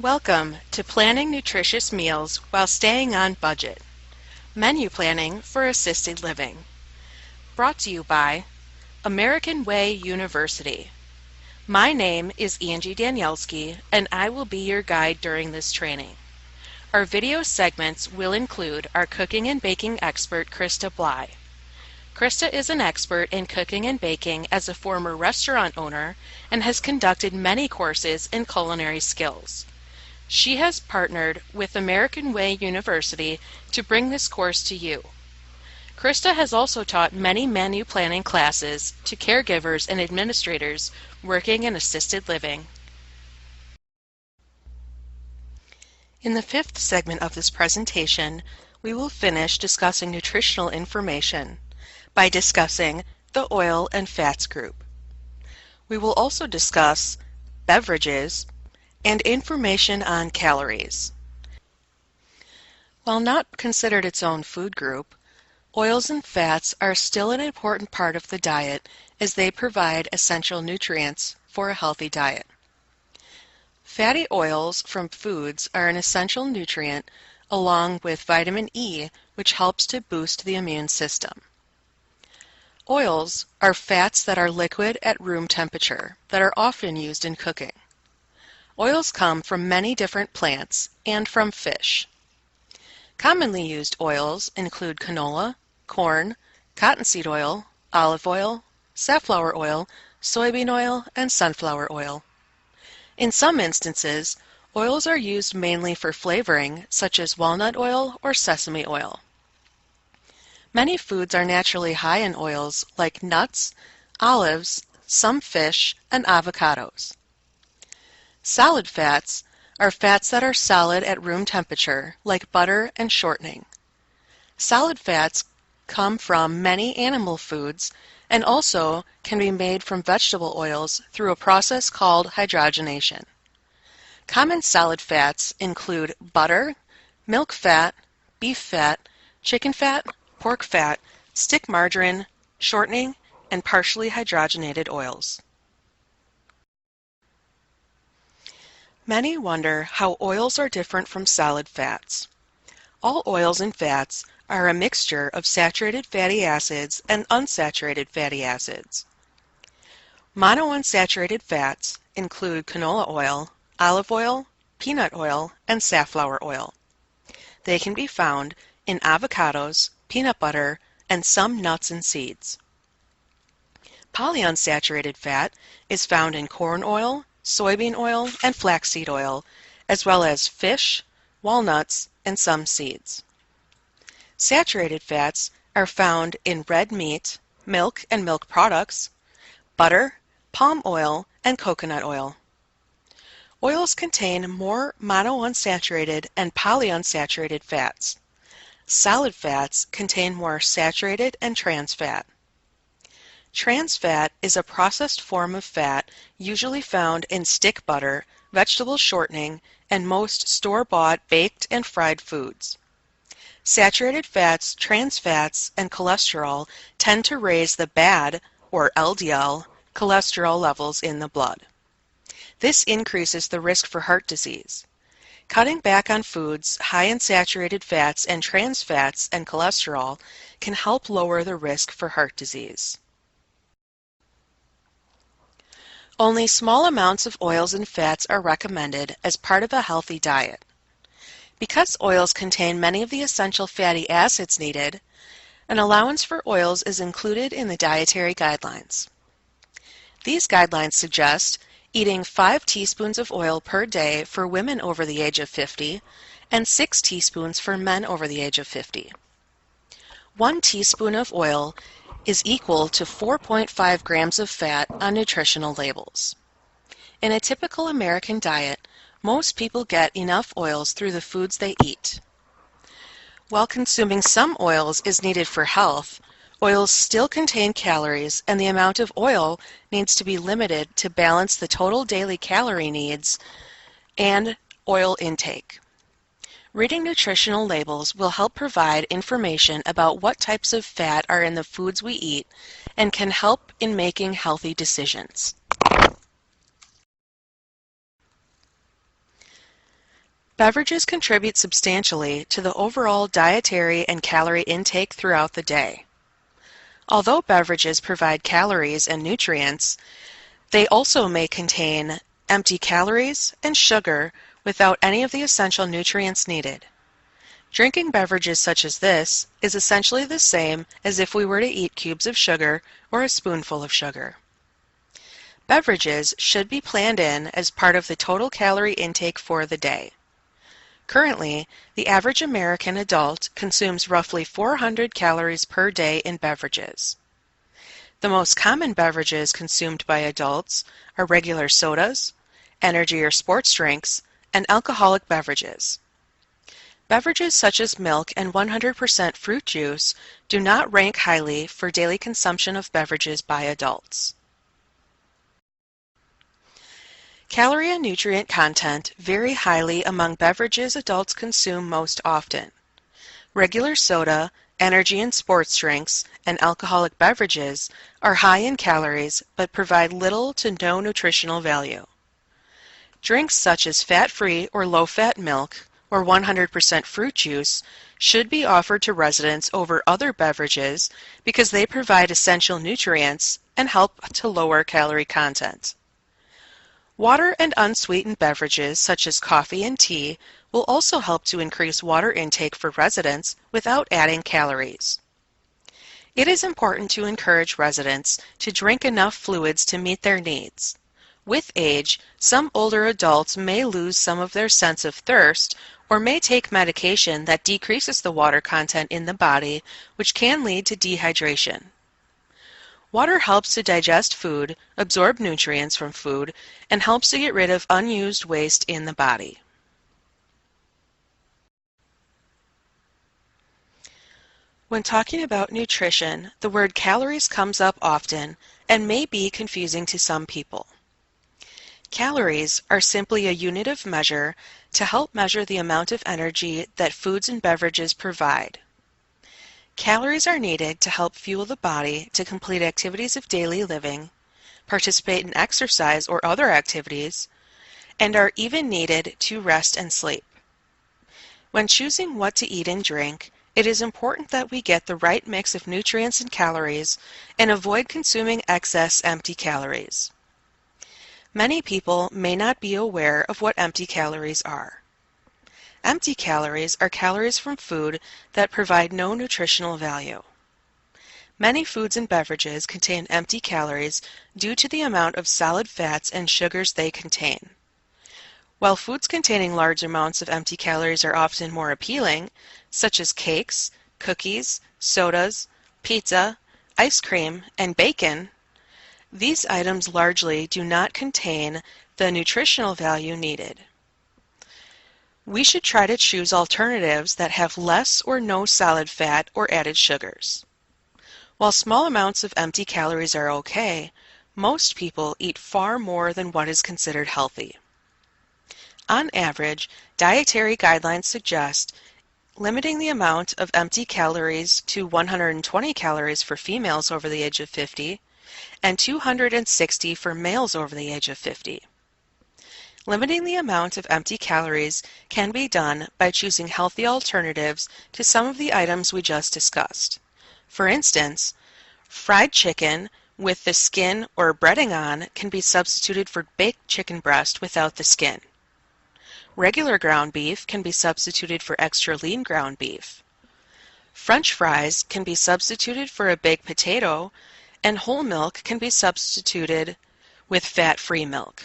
Welcome to Planning Nutritious Meals While Staying on Budget. Menu Planning for Assisted Living. Brought to you by American Way University. My name is Angie Danielski, and I will be your guide during this training. Our video segments will include our cooking and baking expert, Krista Bly. Krista is an expert in cooking and baking as a former restaurant owner and has conducted many courses in culinary skills. She has partnered with American Way University to bring this course to you. Krista has also taught many menu planning classes to caregivers and administrators working in assisted living. In the fifth segment of this presentation, we will finish discussing nutritional information by discussing the oil and fats group. We will also discuss beverages and information on calories. While not considered its own food group, oils and fats are still an important part of the diet as they provide essential nutrients for a healthy diet. Fatty oils from foods are an essential nutrient along with vitamin E, which helps to boost the immune system. Oils are fats that are liquid at room temperature that are often used in cooking. Oils come from many different plants and from fish. Commonly used oils include canola, corn, cottonseed oil, olive oil, safflower oil, soybean oil, and sunflower oil. In some instances, oils are used mainly for flavoring, such as walnut oil or sesame oil. Many foods are naturally high in oils like nuts, olives, some fish, and avocados. Solid fats are fats that are solid at room temperature, like butter and shortening. Solid fats come from many animal foods and also can be made from vegetable oils through a process called hydrogenation. Common solid fats include butter, milk fat, beef fat, chicken fat, pork fat, stick margarine, shortening, and partially hydrogenated oils. Many wonder how oils are different from solid fats. All oils and fats are a mixture of saturated fatty acids and unsaturated fatty acids. Monounsaturated fats include canola oil, olive oil, peanut oil, and safflower oil. They can be found in avocados, peanut butter, and some nuts and seeds. Polyunsaturated fat is found in corn oil, soybean oil, and flaxseed oil, as well as fish, walnuts, and some seeds. Saturated fats are found in red meat, milk and milk products, butter, palm oil, and coconut oil. Oils contain more monounsaturated and polyunsaturated fats. Solid fats contain more saturated and trans fat. Trans fat is a processed form of fat usually found in stick butter, vegetable shortening, and most store-bought baked and fried foods. Saturated fats, trans fats, and cholesterol tend to raise the bad, or LDL, cholesterol levels in the blood. This increases the risk for heart disease. Cutting back on foods high in saturated fats and trans fats and cholesterol can help lower the risk for heart disease. Only small amounts of oils and fats are recommended as part of a healthy diet. Because oils contain many of the essential fatty acids needed, an allowance for oils is included in the dietary guidelines. These guidelines suggest eating 5 teaspoons of oil per day for women over the age of 50 and 6 teaspoons for men over the age of 50. 1 teaspoon of oil is equal to 4.5 grams of fat on nutritional labels. In a typical American diet, most people get enough oils through the foods they eat. While consuming some oils is needed for health, oils still contain calories, and the amount of oil needs to be limited to balance the total daily calorie needs and oil intake. Reading nutritional labels will help provide information about what types of fat are in the foods we eat and can help in making healthy decisions. Beverages contribute substantially to the overall dietary and calorie intake throughout the day. Although beverages provide calories and nutrients, they also may contain empty calories and sugar without any of the essential nutrients needed. Drinking beverages such as this is essentially the same as if we were to eat cubes of sugar or a spoonful of sugar. Beverages should be planned in as part of the total calorie intake for the day. Currently, the average American adult consumes roughly 400 calories per day in beverages. The most common beverages consumed by adults are regular sodas, energy or sports drinks, and alcoholic beverages. Beverages such as milk and 100% fruit juice do not rank highly for daily consumption of beverages by adults. Calorie and nutrient content vary highly among beverages adults consume most often. Regular soda, energy and sports drinks, and alcoholic beverages are high in calories but provide little to no nutritional value. Drinks such as fat-free or low-fat milk or 100% fruit juice should be offered to residents over other beverages because they provide essential nutrients and help to lower calorie content. Water and unsweetened beverages such as coffee and tea will also help to increase water intake for residents without adding calories. It is important to encourage residents to drink enough fluids to meet their needs. With age, some older adults may lose some of their sense of thirst or may take medication that decreases the water content in the body, which can lead to dehydration. Water helps to digest food, absorb nutrients from food, and helps to get rid of unused waste in the body. When talking about nutrition, the word calories comes up often and may be confusing to some people. Calories are simply a unit of measure to help measure the amount of energy that foods and beverages provide. Calories are needed to help fuel the body to complete activities of daily living, participate in exercise or other activities, and are even needed to rest and sleep. When choosing what to eat and drink, it is important that we get the right mix of nutrients and calories and avoid consuming excess empty calories. Many people may not be aware of what empty calories are. Empty calories are calories from food that provide no nutritional value. Many foods and beverages contain empty calories due to the amount of solid fats and sugars they contain. While foods containing large amounts of empty calories are often more appealing, such as cakes, cookies, sodas, pizza, ice cream, and bacon, these items largely do not contain the nutritional value needed. We should try to choose alternatives that have less or no solid fat or added sugars. While small amounts of empty calories are okay, most people eat far more than what is considered healthy. On average, dietary guidelines suggest limiting the amount of empty calories to 120 calories for females over the age of 50 and 260 for males over the age of 50. Limiting the amount of empty calories can be done by choosing healthy alternatives to some of the items we just discussed. For instance, fried chicken with the skin or breading on can be substituted for baked chicken breast without the skin. Regular ground beef can be substituted for extra lean ground beef. French fries can be substituted for a baked potato, and whole milk can be substituted with fat-free milk.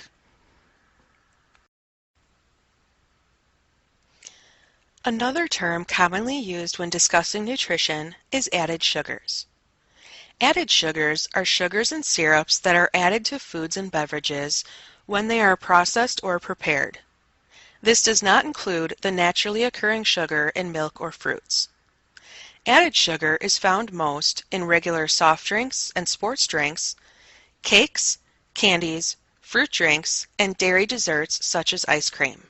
Another term commonly used when discussing nutrition is added sugars. Added sugars are sugars and syrups that are added to foods and beverages when they are processed or prepared. This does not include the naturally occurring sugar in milk or fruits. Added sugar is found most in regular soft drinks and sports drinks, cakes, candies, fruit drinks, and dairy desserts such as ice cream.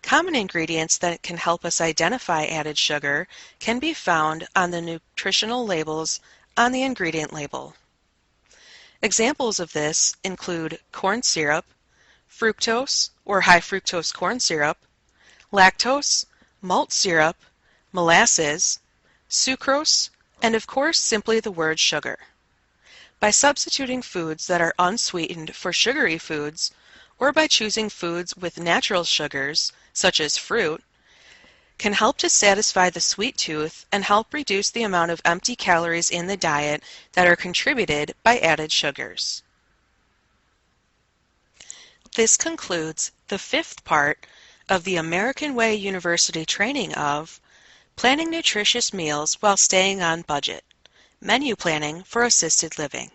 Common ingredients that can help us identify added sugar can be found on the nutritional labels on the ingredient label. Examples of this include corn syrup, fructose or high fructose corn syrup, lactose, malt syrup, molasses, sucrose, and of course simply the word sugar. By substituting foods that are unsweetened for sugary foods, or by choosing foods with natural sugars, such as fruit, can help to satisfy the sweet tooth and help reduce the amount of empty calories in the diet that are contributed by added sugars. This concludes the 5th part of the American Way University training of Planning Nutritious Meals While Staying on Budget, Menu Planning for Assisted Living.